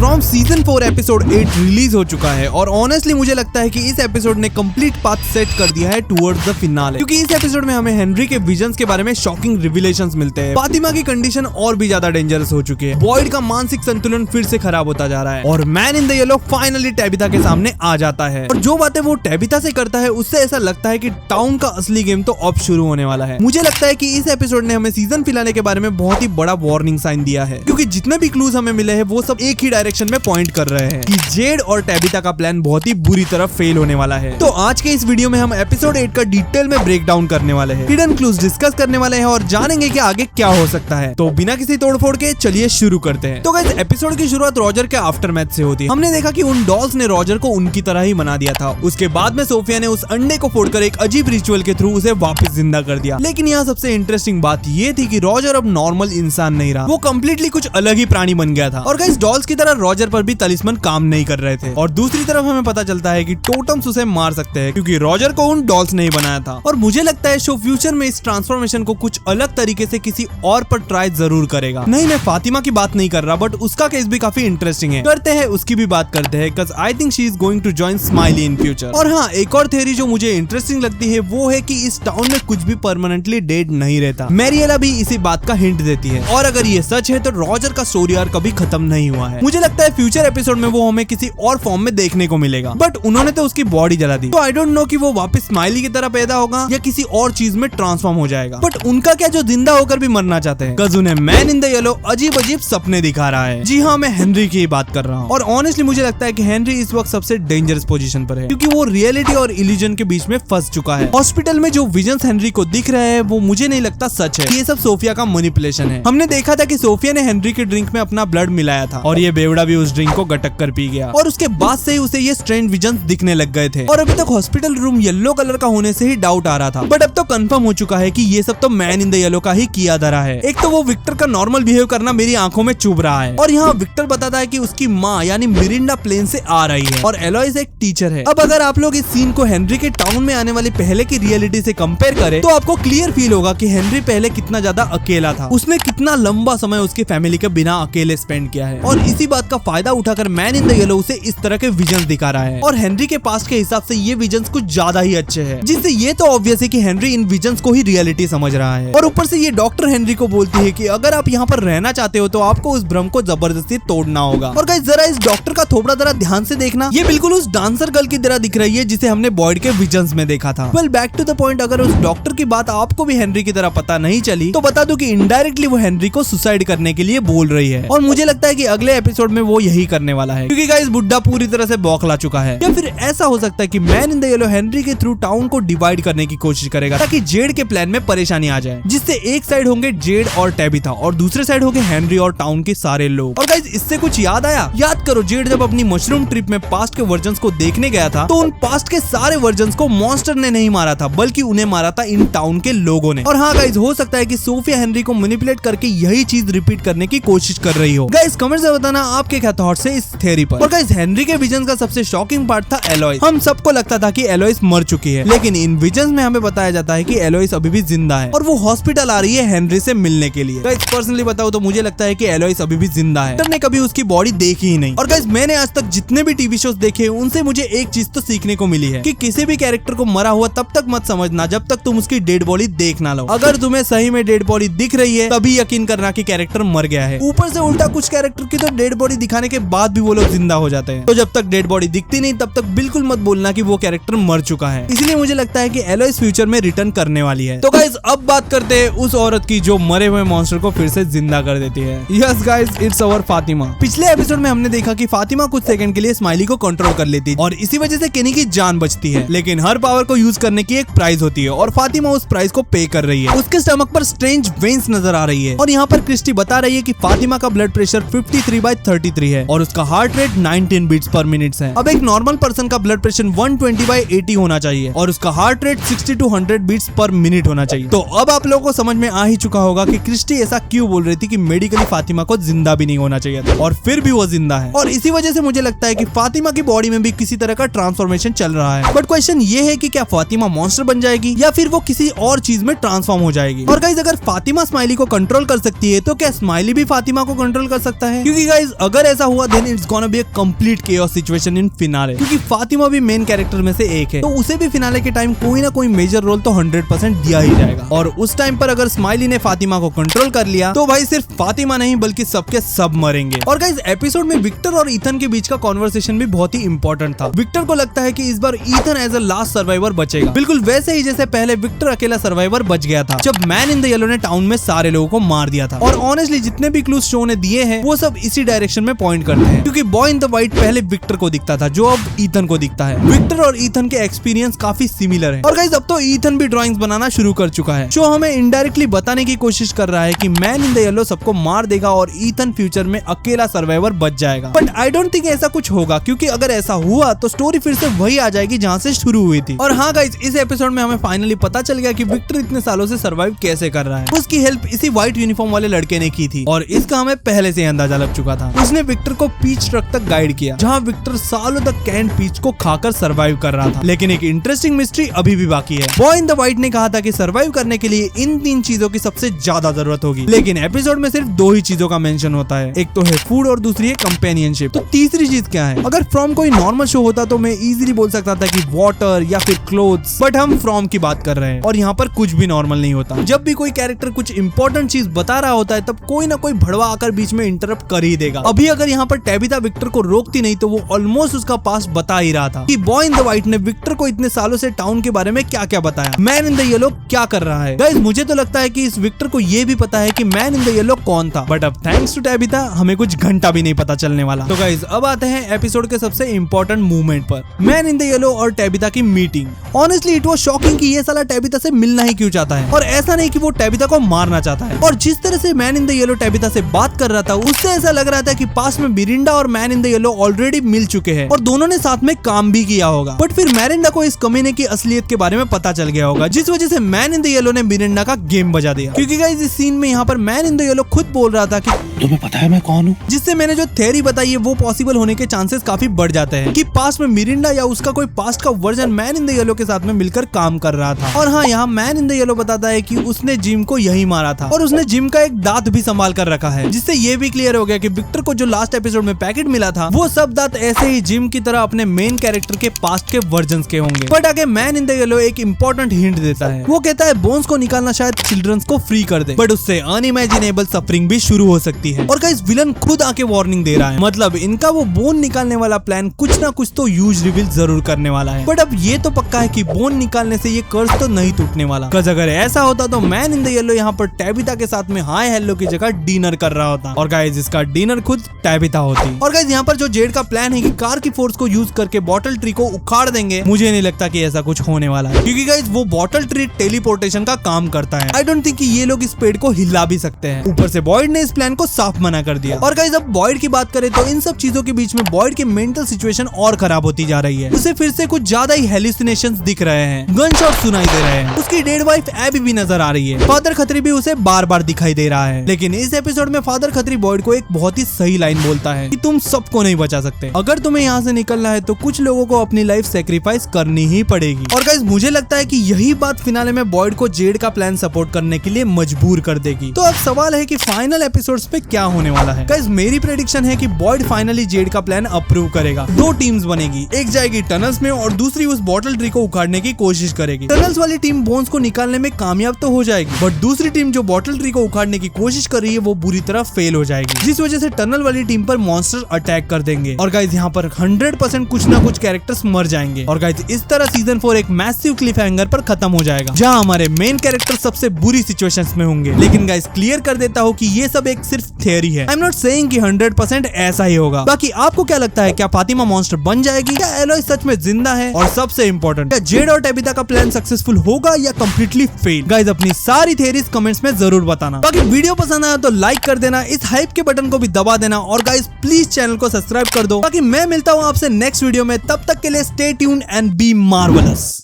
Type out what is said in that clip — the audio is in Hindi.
फ्रॉम सीजन 4 एपिसोड 8 रिलीज हो चुका है और ऑनेस्टली मुझे लगता है कि इस एपिसोड ने कंप्लीट पाथ सेट कर दिया है टुवर्ड्स द फिनाले, क्योंकि इस एपिसोड में हमें हेनरी के विजन्स के बारे में शॉकिंग रिविलेशंस मिलते हैं। फातिमा की कंडीशन और भी ज्यादा डेंजरस हो चुकी है, बॉयड का मानसिक संतुलन फिर से खराब होता जा रहा है और man in the yellow finally Tabitha के सामने आ जाता है। और जो बातें वो टैबिथा से करता है उससे ऐसा लगता है कि टाउन का असली गेम तो अब शुरू होने वाला है। मुझे लगता है कि इस एपिसोड ने हमें सीजन फिनाले के बारे में बहुत ही बड़ा वार्निंग साइन दिया है, क्योंकि जितने भी क्लूज हमें मिले हैं वो सब एक ही डायरेक्शन में पॉइंट कर रहे हैं कि जेड और टैबिथा का प्लान बहुत ही बुरी तरह फेल होने वाला है। तो आज के इस वीडियो में हम एपिसोड 8 का डिटेल में ब्रेक डाउन करने वाले हैं, हिडन क्लूज डिस्कस करने वाले हैं और जानेंगे कि आगे क्या हो सकता है। तो बिना किसी तोड़फोड़ के चलिए शुरू करते हैं। तो गाइस, एपिसोड की शुरुआत रॉजर के आफ्टरमैथ से होती है। हमने देखा कि उन डॉल्स ने रॉजर को उनकी तरह ही बना दिया था। उसके बाद में सोफिया ने उस अंडे को फोड़कर एक अजीब रिचुअल के थ्रू उसे वापस जिंदा कर दिया। लेकिन यहाँ सबसे इंटरेस्टिंग बात ये थी कि रॉजर अब नॉर्मल इंसान नहीं रहा, वो कम्प्लीटली कुछ अलग ही प्राणी बन गया था। और गाइस, डॉल्स की तरह रॉजर पर भी तलिस्मन काम नहीं कर रहे थे। और दूसरी तरफ हमें पता चलता है कि टोटम्स उसे मार सकते हैं, क्योंकि रॉजर को उन डॉल्स ने ही बनाया था। और मुझे लगता है शो फ्यूचर में इस ट्रांसफॉर्मेशन को कुछ अलग तरीके से किसी और पर ट्राई जरूर करेगा। नहीं, मैं फातिमा की बात नहीं कर रहा, बट उसका केस भी काफी इंटरेस्टिंग है। करते हैं उसकी भी बात करते हैं, because I think she is going to join Smiley in future. और हाँ, एक और थ्योरी जो मुझे इंटरेस्टिंग लगती है वो है कि इस टाउन में कुछ भी परमानेंटली डेड नहीं रहता। मैरिएला भी इसी बात का हिंट देती है। और अगर ये सच है तो रॉजर का स्टोरी आर्क कभी खत्म नहीं हुआ है। मुझे लगता है फ्यूचर एपिसोड में वो हमें किसी और फॉर्म में देखने को मिलेगा, बट उन्होंने तो उसकी बॉडी जला दी। तो आई डोंट नो कि वो वापस स्माइली की तरह पैदा होगा या किसी और चीज में ट्रांसफॉर्म हो जाएगा। बट उनका क्या जो जिंदा होकर भी मरना चाहते हैं, बिकॉज़ उन्हें मैन इन द येलो अजीब अजीब सपने दिखा रहा है। जी हाँ, मैं हेनरी की बात कर रहा हूँ। और ऑनेस्टली मुझे लगता है कि हेनरी इस वक्त सबसे डेंजरस पोजीशन पर है, क्योंकि वो रियलिटी और इल्यूजन के बीच में फंस चुका है। हॉस्पिटल में जो विजन्स हेनरी को दिख रहे हैं वो मुझे नहीं लगता सच है। ये सब सोफिया का मैनिपुलेशन है। हमने देखा था कि सोफिया ने हेनरी के ड्रिंक में अपना ब्लड मिलाया था और ये बेवड़ा भी उस ड्रिंक को गटक कर पी गया। और उसके बाद से ही उसे ये स्ट्रेंज विजन्स दिखने लग गए थे। और अभी तक हॉस्पिटल रूम येलो कलर का होने से ही डाउट आ रहा था, बट अब तो कंफर्म हो चुका है कि ये सब तो मैन इन द येलो का ही किया धरा है। एक तो वो विक्टर का नॉर्मल बिहेव करना मेरी आंखों में चुभ रहा है, और यहाँ विक्टर बताता है कि उसकी माँ यानी मिरिंडा प्लेन से आ रही है और एलोइस एक टीचर है। अब अगर आप लोग इस सीन को हेनरी के टाउन में आने वाली पहले की रियलिटी से कंपेयर करें तो आपको क्लियर फील होगा कि हेनरी पहले कितना ज्यादा अकेला था। उसने कितना लंबा समय उसकी फैमिली के बिना अकेले स्पेंड किया है, और इसी बात का फायदा उठाकर मैन इन द येलो उसे इस तरह के विजन्स दिखा रहा है। और हेनरी के पास्ट के हिसाब से ये विजन्स कुछ ज्यादा ही अच्छे हैं, जिससे ये तो ऑब्वियस है कि हेनरी इन विजन्स को ही रियलिटी समझ रहा है। और ऊपर से ये डॉक्टर हेनरी को बोलती है कि अगर आप यहाँ पर रहना चाहते हो तो आपको उस भ्रम को जबरदस्ती तोड़ना होगा। और गाइस, जरा इस डॉक्टर का थोबड़ा जरा ध्यान से देखना, ये बिल्कुल उस डांसर गर्ल की तरह दिख रही है जिसे हमने बॉयड के विजन्स में देखा था। Well, back to the point, अगर उस डॉक्टर की बात आपको भी हेनरी की तरह पता नहीं चली तो बता दूं कि इनडायरेक्टली वो हेनरी को सुसाइड करने के लिए बोल रही है। और मुझे लगता है कि अगले एपिसोड में वो यही करने वाला है, क्योंकि गाइस बुड्ढा पूरी तरह से बौखला चुका है। या फिर ऐसा हो सकता है कि man in the yellow Henry के थ्रू टाउन को डिवाइड करने की कोशिश करेगा, ताकि जेड के प्लान में परेशानी आ जाए, जिससे एक साइड होंगे जेड और टैबिथा और दूसरे साइड होंगे हेनरी और टाउन के सारे लोग। और गाइस, इससे कुछ याद आया? याद करो, जेड जब अपनी मशरूम ट्रिप में पास्ट के वर्जन्स को देखने गया था तो उन पास्ट के सारे वर्जन्स को मॉन्स्टर ने नहीं मारा था, बल्कि उन्हें मारा था इन टाउन के लोगों ने। और हाँ गाइस, हो सकता है कि सोफिया हेनरी को मैनिपुलेट करके यही चीज रिपीट करने की कोशिश कर रही हो। गाइस, कमेंट से बताना आपके क्या थॉट्स है इस थ्योरी पर। और गाइस, हेनरी के विजन का सबसे शॉकिंग पार्ट था एलोइस। हम सबको लगता था कि एलोइस मर चुकी है, लेकिन इन विजन्स में हमें बताया जाता है कि एलोइस अभी भी जिंदा है और वो हॉस्पिटल आ रही है हेनरी से मिलने के लिए। गाइस, पर्सनली बताओ तो मुझे लगता है कि एलोइस अभी भी जिंदा है। ने कभी उसकी बॉडी देखी ही नहीं। और गाइस, मैंने आज तक जितने भी टीवी शोज देखे उनसे मुझे एक चीज तो सीखने को मिली है कि किसी भी कैरेक्टर को मरा हुआ तब तक मत समझना जब तक तुम उसकी डेड बॉडी देख ना लो। अगर तुम्हें सही में डेड बॉडी दिख रही है तभी यकीन करना कि कैरेक्टर मर गया है। ऊपर से उल्टा कुछ कैरेक्टर की तो डेड बॉडी दिखाने के बाद भी वो लोग जिंदा हो जाते हैं। तो जब तक डेड बॉडी दिखती नहीं तब तक बिल्कुल मत बोलना कि वो कैरेक्टर मर चुका है। इसलिए मुझे लगता है कि एलोइस फ्यूचर में रिटर्न करने वाली है। तो गाइस, अब बात करते हैं उस औरत की जो मरे हुए मॉन्स्टर को फिर से जिंदा कर देती है। यस गाइस, इट्स अवर फातिमा। पिछले एपिसोड में हमने देखा कि फातिमा कुछ सेकंड के लिए स्माइली को कंट्रोल कर लेती और इसी वजह से केनी की जान बचती है। लेकिन हर पावर को यूज करने की एक प्राइस होती है और फातिमा उस प्राइस को पे कर रही है। उसके स्टमक पर स्ट्रेंज वेन्स नजर आ रही है और यहाँ पर क्रिस्टी बता रही है कि फातिमा का ब्लड प्रेशर 53/33 है और उसका heart rate 19 beats per minute है। अब एक नॉर्मल पर्सन का ब्लड प्रेशर 120/80 होना चाहिए और उसका heart rate 60 to 100 beats per minute होना चाहिए। तो अब आप लोगों को समझ में आ ही चुका होगा कि क्रिस्टी ऐसा क्यों बोल रही थी कि मेडिकली फातिमा को जिंदा भी नहीं होना चाहिए था, और फिर भी वो जिंदा है। और इसी वजह से मुझे लगता है कि फातिमा की बॉडी में भी किसी तरह का ट्रांसफॉर्मेशन चल रहा है। बट क्वेश्चन ये है कि क्या फातिमा मॉन्स्टर बन जाएगी या फिर वो किसी और चीज में ट्रांसफॉर्म हो जाएगी। और गाइस, अगर फातिमा स्माइली को कंट्रोल कर सकती है तो क्या स्माइली भी फातिमा को कंट्रोल कर सकता है? क्योंकि गाइस, अगर ऐसा हुआ then it's gonna be a complete chaos situation in finale, क्योंकि फातिमा भी मेन कैरेक्टर में से एक है, तो उसे भी फिनाले के टाइम कोई ना कोई मेजर रोल तो 100% दिया ही जाएगा। और उस टाइम पर अगर स्माइली ने फातिमा को कंट्रोल कर लिया तो भाई सिर्फ फातिमा नहीं बल्कि सबके सब मरेंगे। और गाइस एपिसोड में विक्टर और ईथन के बीच का कॉन्वर्सेशन भी बहुत ही इंपॉर्टेंट था। विक्टर को लगता है कि इस बार Ethan as a last survivor बचेगा, बिल्कुल वैसे ही जैसे पहले विक्टर अकेला सर्वाइवर बच गया था जब मैन इन द येलो ने टाउन में सारे लोगों को मार दिया था। और ऑनेस्टली जितने भी क्लूज शो ने दिए हैं वो सब इसी डायरेक्शन में पॉइंट करते हैं, क्योंकि बॉय इन द व्हाइट पहले विक्टर को दिखता था जो अब ईथन को दिखता है। विक्टर और ईथन के एक्सपीरियंस काफी सिमिलर है। और गाइस अब तो ईथन भी ड्राइंग्स बनाना शुरू कर चुका है। शो हमें इनडायरेक्टली बताने की कोशिश कर रहा है कि मैन इन द येलो सबको मार देगा और ईथन फ्यूचर में अकेला सर्वाइवर बच जाएगा। बट आई डोंट थिंक ऐसा कुछ होगा, क्योंकि अगर ऐसा हुआ तो स्टोरी फिर से वही आ जाएगी जहाँ से शुरू हुई थी। और हाँ गाइस इस एपिसोड में हमें फाइनली पता चल गया कि विक्टर इतने सालों से सर्वाइव कैसे कर रहा है। उसकी हेल्प इसी व्हाइट यूनिफॉर्म वाले लड़के ने की थी और इसका हमें पहले से अंदाजा लग चुका था। उसने विक्टर को पीच ट्रक तक गाइड किया जहाँ विक्टर सालों तक कैंड पीच को खाकर सर्वाइव कर रहा था। लेकिन एक इंटरेस्टिंग मिस्ट्री अभी भी बाकी है। बॉय इन द व्हाइट ने कहा था कि सर्वाइव करने के लिए इन 3 चीजों की सबसे ज्यादा जरूरत होगी, लेकिन एपिसोड में सिर्फ 2 ही चीजों का मेंशन होता है। एक तो है फूड और दूसरी है कंपेनियनशिप। तो तीसरी चीज क्या है? अगर फ्रॉम कोई नॉर्मल शो होता तो मैं इजीली बोल सकता था कि वाटर या फिर क्लोथ्स, बट हम फ्रॉम की बात कर रहे हैं और यहाँ पर कुछ भी नॉर्मल नहीं होता। जब भी कोई कैरेक्टर कुछ इंपॉर्टेंट चीज बता रहा होता है तब कोई ना कोई भड़वा आकर बीच में इंटरप्ट कर ही देगा। अभी अगर यहाँ पर टैबिथा विक्टर को रोकती नहीं तो वो ऑलमोस्ट उसका पास्ट बता ही रहा था कि बॉय इन द व्हाइट ने विक्टर को इतने सालों से टाउन के बारे में क्या क्या बताया, मैन इन द येलो क्या कर रहा है। गाइस मुझे तो लगता है कि इस विक्टर को ये भी पता है कि मैन इन द येलो कौन था, बट अब थैंक्स टू टैबिथा हमें कुछ घंटा भी नहीं पता चलने वाला। तो गाइस अब आते हैं एपिसोड के सबसे इंपॉर्टेंट मूवमेंट पर, मैन इन द येलो और टैबिथा की meeting. Honestly it was shocking कि ये साला टैबिथा से मिलना ही क्यों चाहता है, और ऐसा नहीं कि वो टैबिथा को मारना चाहता है। और जिस तरह से man in the yellow Tabitha से बात कर रहा था उससे ऐसा लग रहा था कि पास में मिरिंडा और man in the yellow already मिल चुके हैं और दोनों ने साथ में काम भी किया होगा। बट फिर मिरिंडा को इस कमीने की असलियत के बारे में पता चल गया होगा, जिस वजह से मैन इन द येलो ने मिरिंडा का गेम बजा दिया। क्योंकि गाइस इस सीन में यहाँ पर मैन इन द येलो खुद बोल रहा था कि तुम्हें पता है मैं कौन हूँ, जिससे मैंने जो थ्योरी बताई है वो पॉसिबल होने के चांसेस काफी बढ़ जाते हैं कि पास में मिरिंडा या उसका कोई पास्ट का version man in the yellow के साथ में मिलकर काम कर रहा था। और हाँ यहाँ मैन इन द येलो बताता है कि उसने जिम को यही मारा था और उसने जिम का एक दांत भी संभाल कर रखा है, जिससे ये भी क्लियर हो गया कि विक्टर को जो लास्ट एपिसोड में पैकेट मिला था वो सब दांत ऐसे ही जिम की तरह अपने मेन कैरेक्टर के पास्ट के वर्जन्स के होंगे। बट आगे मैन इन द येलो एक इंपॉर्टेंट हिंट देता है। वो कहता है बोन्स को निकालना शायद चिल्ड्रंस को फ्री कर दे, बट उससे अनइमेजिनेबल सफरिंग भी शुरू हो सकती है। और गाइस विलन खुद आके वार्निंग दे रहा है, मतलब इनका वो बोन निकालने वाला प्लान कुछ ना कुछ तो यूज रिवील जरूर करने वाला है। बट अब ये तो पक्का है कि बोन निकालने से ये कर्ज तो नहीं टूटने वाला, बिकॉज़ अगर ऐसा होता तो मैन इन द येलो यहाँ पर टैबिथा के साथ में हाय हेलो की जगह डिनर कर रहा होता और गाइस इसका डिनर खुद टैबिथा होती। और गाइस यहाँ पर जो जेड का प्लान है कि कार की फोर्स को यूज करके बॉटल ट्री को उखाड़ देंगे, मुझे नहीं लगता कि ऐसा कुछ होने वाला है, क्योंकि गाइस वो बॉटल ट्री टेलीपोर्टेशन का काम करता है। आई डोंट थिंक कि ये लोग इस पेड़ को हिला भी सकते हैं। ऊपर से बॉयड ने इस प्लान को साफ मना कर दिया। और गाइस अब बॉयड की बात करें तो इन सब चीजों के बीच में बॉयड की मेंटल सिचुएशन और खराब होती जा रही है। उसे फिर से कुछ ज्यादा ही हेलुसिनेशंस दिख रहे हैं, गन शॉट सुनाई दे रहे हैं, उसकी डेड वाइफ एबी भी नजर आ रही है, फादर खत्री भी उसे बार बार दिखाई दे रहा है। लेकिन इस एपिसोड में फादर खत्री बॉयड को एक बहुत ही सही लाइन बोलता है कि तुम सबको नहीं बचा सकते, अगर तुम्हें यहाँ से निकलना है तो कुछ लोगों को अपनी लाइफ सेक्रीफाइस करनी ही पड़ेगी। और गाइस मुझे लगता है कि यही बात फिनाले में बॉयड को जेड का प्लान सपोर्ट करने के लिए मजबूर कर देगी। तो अब सवाल है कि फाइनल एपिसोड्स पे क्या होने वाला है। गाइस मेरी प्रेडिक्शन है कि बॉयड फाइनली जेड का प्लान अप्रूव करेगा। 2 टीम्स बनेगी, एक जाएगी टनल्स में और दूसरी उस बॉटल ट्री को उखाड़ने की कोशिश करेगी। टनल्स वाली टीम बोन्स को निकालने में कामयाब तो हो जाएगी, बट दूसरी टीम जो बॉटल ट्री को उखाड़ने की कोशिश कर रही है वो बुरी तरह फेल हो जाएगी, जिस वजह से टनल वाली टीम पर मॉन्स्टर अटैक कर देंगे। और गाइस यहाँ पर 100% कुछ ना कुछ कैरेक्टर्स मर जाएंगे। और गाइस इस तरह सीजन 4 एक मैसिव क्लिफ हैंगर पर खत्म हो जाएगा, जहाँ हमारे मेन कैरेक्टर सबसे बुरी सिचुएशंस में होंगे। लेकिन गाइस क्लियर कर देता हूँ कि ये सब एक सिर्फ थियरी है। आई एम नॉट सेइंग कि 100% ऐसा ही होगा। बाकी आपको क्या लगता है, क्या फातिमा मॉन्स्टर बन जाएगी, क्या एलोय सच में जिंदा है, और सबसे इंपॉर्टेंट क्या जेड और टैबिथा का प्लान सक्सेसफुल होगा या कंप्लीटली फेल? गाइस अपनी सारी थियरीज कमेंट्स में जरूर बताना। बाकी वीडियो पसंद आया तो लाइक कर देना, इस हाइप के बटन को भी दबा देना और गाइस प्लीज चैनल को सब्सक्राइब कर दो। बाकी मैं मिलता हूँ आपसे नेक्स्ट वीडियो में, तब तक के लिए stay tuned and be marvellous.